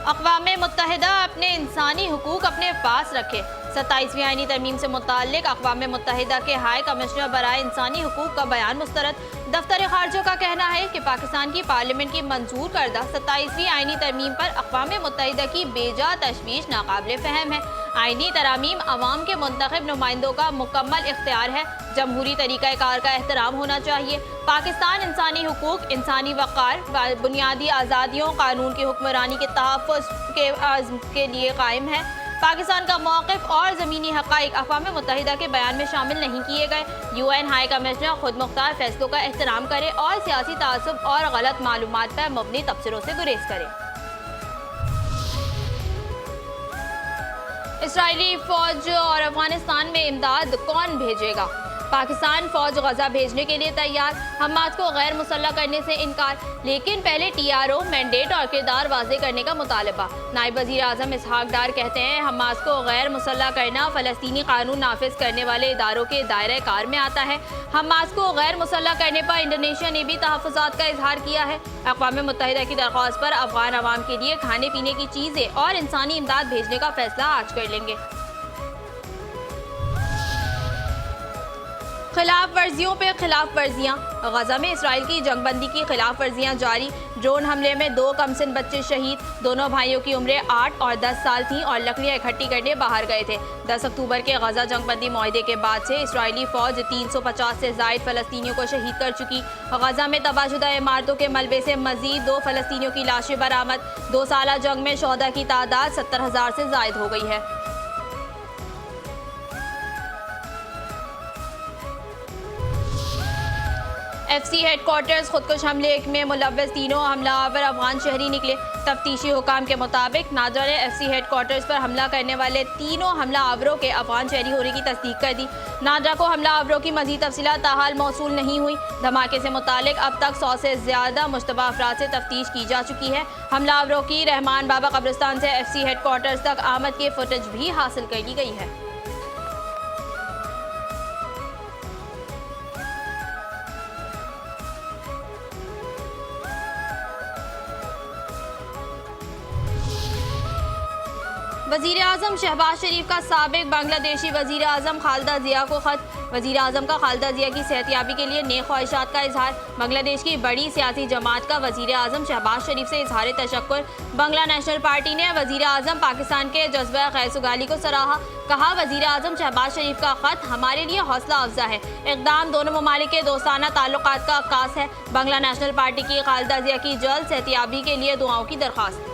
अक़वाम मुत्तहिदा अपने इंसानी हुकूक अपने पास रखे। 27वीं आईनी तरमीम से मुताल्लिक अक़वाम मुत्तहिदा के हाई कमिश्नर बराए इंसानी हुकूक का बयान मुस्तरद। दफ्तर खारजा का कहना है कि पाकिस्तान की पार्लियामेंट की मंजूर करदा 27वीं आईनी तरमीम पर अक़वाम मुत्तहिदा की बेजा तशवीश नाकाबिल फ़हम है। आईनी तरामीम अवाम के मुंतखब नुमाइंदों का मुकम्मल इख्तियार है। जमहूरी तरीक़ा कार का एहतराम होना चाहिए। पाकिस्तान इंसानी हुकूक, इंसानी वक़ार, बुनियादी आज़ादियों, कानून की हुक्मरानी के तहफ़्फ़ुज़ के लिए कायम है। पाकिस्तान का मौक़िफ़ और ज़मीनी हक़ाइक़ अक़वाम मुत्तहिदा के बयान में शामिल नहीं किए गए। UN हाई कमिश्नर खुद मुख्तार फैसलों का एहतराम करे और सियासी तासुब और गलत मालूमात पर मबनी तबसरों से गुरेज करे। इसराइली फ़ौज और अफगानिस्तान में इमदाद कौन भेजेगा? पाकिस्तान फ़ौज गजा भेजने के लिए तैयार, हमास को गैर मुसल्लह करने से इनकार, लेकिन पहले TRO मैंडेट और किरदार वाज़े करने का मुतालबा। नायब वज़ीर आज़म इसहाक डार कहते हैं हमास को गैर मुसल्लह करना फ़लस्तीनी कानून नाफिज करने वाले इदारों के दायरे कार में आता है। हमास को गैर मुसल्लह करने पर इंडोनेशिया ने भी तहफ़्फ़ुज़ात का इजहार किया है। अक़वाम मुत्तहिदा की दरख्वास्त पर अफ़गान अवाम के लिए खाने पीने की चीज़ें और इंसानी इमदाद भेजने का फैसला आज कर लेंगे। खिलाफ वर्जियों पे खिलाफ वर्जियाँ। गजा में इसराइल की जंगबंदी की खिलाफ वर्जियाँ जारी। ड्रोन हमले में 2 कमसिन बच्चे शहीद। दोनों भाइयों की उम्रें 8 और 10 साल थीं और लकड़ियाँ इकट्ठी करने बाहर गए थे। 10 अक्टूबर के गजा जंगबंदी मुआहदे के बाद से इसराइली फ़ौज 350 से ज़ायद फ़लस्तीनियों को शहीद कर चुकी। गजा में तबाहशुदा इमारतों के मलबे से मज़ीद 2 फ़लस्तीनियों की लाशें बरामद। 2 साला जंग में शोहदा की तादाद 70,000 से ज़ायद हो गई है। FC हेडक्वार्टर्स खुदकुश हमले में मुलव्वस तीनों हमलावर अफगान शहरी निकले। तफ्तीशी हुकाम के मुताबिक नादरा ने FC हेडक्वार्टर्स पर हमला करने वाले तीनों हमलावरों के अफगान शहरी होने की तस्दीक कर दी। नादरा को हमलावरों की मज़ीद तफसीलात ताहाल मौसूल नहीं हुई। धमाके से मुतालिक अब तक 100 से ज़्यादा मुश्तबा अफराद से तफ्तीश की जा चुकी है। हमलावरों की रहमान बाबा कब्रिस्तान से FC हेडक्वार्टर्स तक आमद की फुटेज भी हासिल कर ली गई है। वज़ीर आज़म शहबाज शरीफ का साबिक बांग्लादेशी वज़ीर आज़म खालिदा ज़िया को ख़त। वज़ीर आज़म का खालिदा ज़िया की सेहतियाबी के लिए नेक ख्वाहिशात का इजहार। बांग्लादेश की बड़ी सियासी जमात का वज़ीर आज़म शहबाज शरीफ से इजहार तशक्कुर। बांग्ला नेशनल पार्टी ने वज़ीर आज़म पाकिस्तान के जज्बा ग़ैर-सुगाली को सराहा। कहा वज़ीर आज़म शहबाज शरीफ का ख़त हमारे लिए हौसला अफजा है। इक़दाम दोनों ममालिक के दोस्ताना ताल्लुकात का अक्कास है। बांग्ला नेशनल पार्टी की खालिदा ज़िया की जल्द सेहतियाबी के लिए दुआओं की दरख्वास्त।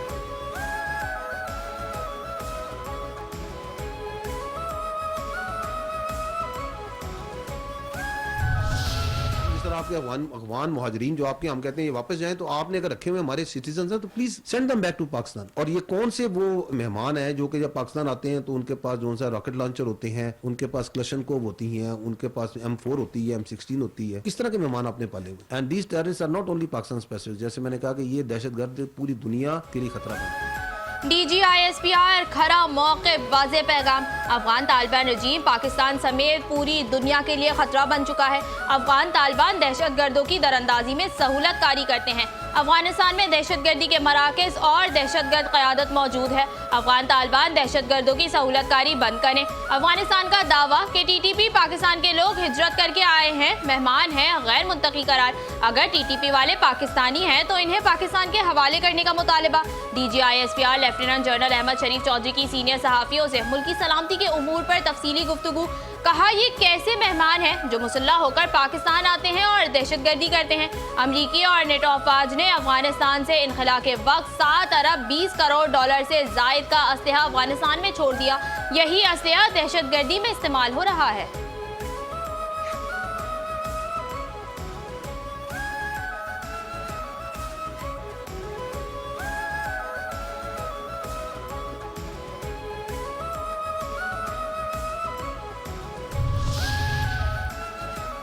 आपके अफगान मुहाजिरीन जो आपके हम कहते हैं ये वापस जाएं, तो आपने अगर रखे हुए हमारे सिटीजन हैं तो please send them back to Pakistan. और ये कौन से वो मेहमान हैं जो कि जब पाकिस्तान आते हैं तो उनके पास जो सा रॉकेट लॉन्चर होते हैं, उनके पास क्लशनकोव होती हैं, उनके पास M4 होती है, M16 होती है। किस तरह के मेहमान आपने पाले हुए? And these terrorists are not only Pakistan specific. जैसे मैंने कहा कि ये दहशतगर्द पूरी दुनिया के लिए खतरा है। DGISPR खरा मौके वाज़े पैगाम। अफगान तालिबान रजीम पाकिस्तान समेत पूरी दुनिया के लिए खतरा बन चुका है। अफगान तालिबान दहशतगर्दों की दरअंदाजी में सहूलत कारी करते हैं। अफगानिस्तान में दहशतगर्दी के मराकज़ और दहशतगर्द क़यादत मौजूद है। अफगान तालिबान दहशतगर्दों की सहूलत कारी बंद करें। अफगानिस्तान का दावा कि TTP पाकिस्तान के लोग हिजरत करके आए हैं, मेहमान हैं, गैर मुंतकी करार। अगर TTP वाले पाकिस्तानी हैं तो इन्हें पाकिस्तान के हवाले करने का मुतालबा। DGISPR लेफ्टिनेंट जनरल अहमद शरीफ चौधरी की सीनियर सहाफ़ियों से मुल्की सलामती के उमूर पर तफसीली गुफ्तगू। कहा ये कैसे मेहमान हैं जो मुसल्लह होकर पाकिस्तान आते हैं और दहशतगर्दी करते हैं। अमरीकी और नेटो अफवाज ने अफगानिस्तान से इनखला के वक्त 7 अरब 20 करोड़ डॉलर से जायद का असलहा अफगानिस्तान में छोड़ दिया। यही असलहा दहशतगर्दी में इस्तेमाल हो रहा है।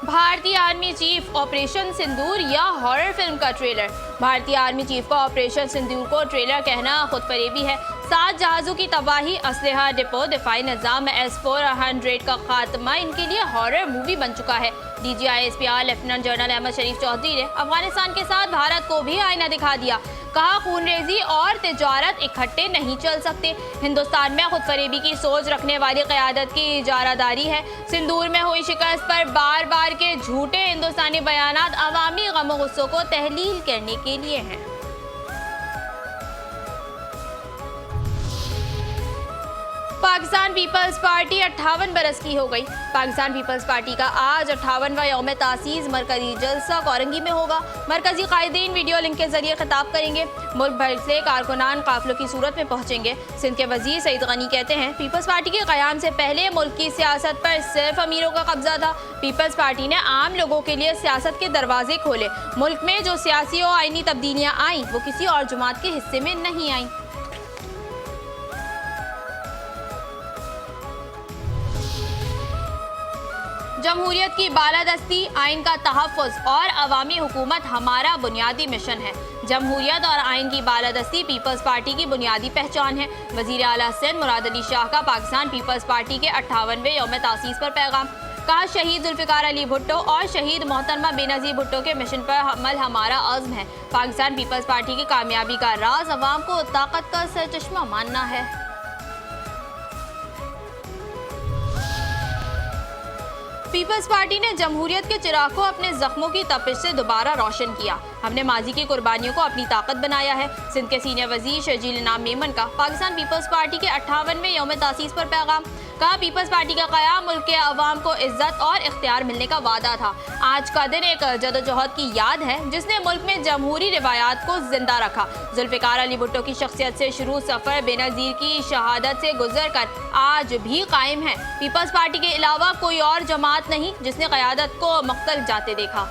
भारतीय आर्मी चीफ ऑपरेशन सिंदूर या हॉरर फिल्म का ट्रेलर। भारतीय आर्मी चीफ का ऑपरेशन सिंदूर को ट्रेलर कहना खुद फरेबी है। 7 जहाज़ों की तबाही, असलहा डिपो, दिफाई निज़ाम S-400 का खात्मा इनके लिए हॉरर मूवी बन चुका है। DGISPR लेफ्टिनेंट जनरल अहमद शरीफ चौधरी ने अफगानिस्तान के साथ भारत को भी आईना दिखा दिया। कहा खूनरेजी और तिजारत इकट्ठे नहीं चल सकते। हिंदुस्तान में खुद फरेबी की सोच रखने वाली क़यादत की इजारादारी है। सिंदूर में हुई शिकस्त पर बार बार के झूठे हिंदुस्तानी बयानात अवामी गम गुस्सों को तहलील करने के लिए हैं। पाकिस्तान पीपल्स पार्टी 58 बरस की हो गई। पाकिस्तान पीपल्स पार्टी का आज 58वां यौम तासीस मरकजी जलसा कोरंगी में होगा। मरकजी कायदीन वीडियो लिंक के जरिए खिताब करेंगे। मुल्क भर से कारकुनान काफिलों की सूरत में पहुंचेंगे। सिंध के वजीर सईद गनी कहते हैं, पीपल्स पार्टी के क़याम से पहले मुल्क की सियासत पर सिर्फ अमीरों का कब्जा था। पीपल्स पार्टी ने आम लोगों के लिए सियासत के दरवाजे खोले। मुल्क में जो सियासी और आईनी तब्दीलियाँ आईं वो किसी और जमात के हिस्से में नहीं आईं। जमहूरियत की बालादस्ती, आइन का तहफ़्फ़ुज़ और अवामी हुकूमत हमारा बुनियादी मिशन है। जमहूरियत और आइन की बालादस्ती पीपल्स पार्टी की बुनियादी पहचान है। वज़ीर आला सिंध मुराद अली शाह का पाकिस्तान पीपल्स पार्टी के 58वें यौम तासीस पर पैगाम। कहा, शहीद जुल्फ़िकार अली भुट्टो और शहीद मोहतरमा बेनज़ीर भुट्टो के मिशन पर अमल हमारा अज़्म है। पाकिस्तान पीपल्स पार्टी की कामयाबी का राज अवाम को ताकत का सरचश्मा मानना है। पीपल्स पार्टी ने जमहूरियत के चिराग को अपने जख्मों की तपिश से दोबारा रोशन किया। हमने माजी की कुर्बानियों को अपनी ताकत बनाया है। सिंध के सीनियर वजीर शर्जील इनाम मेमन का पाकिस्तान पीपल्स पार्टी के 58वें यौम तासीस पर पैगाम। कहा, पीपल्स पार्टी का क़याम मुल्क के अवाम को इज्जत और इख्तियार मिलने का वादा था। आज का दिन एक जदोजहद की याद है जिसने मुल्क में जमहूरी रिवायात को जिंदा रखा। जुल्फ़िकार अली भुट्टो की शख्सियत से शुरू सफ़र बेनज़ीर की शहादत से गुजर कर आज भी कायम है। पीपल्स पार्टी के अलावा कोई और जमात नहीं जिसने क़यादत को मक़तल जाते देखा।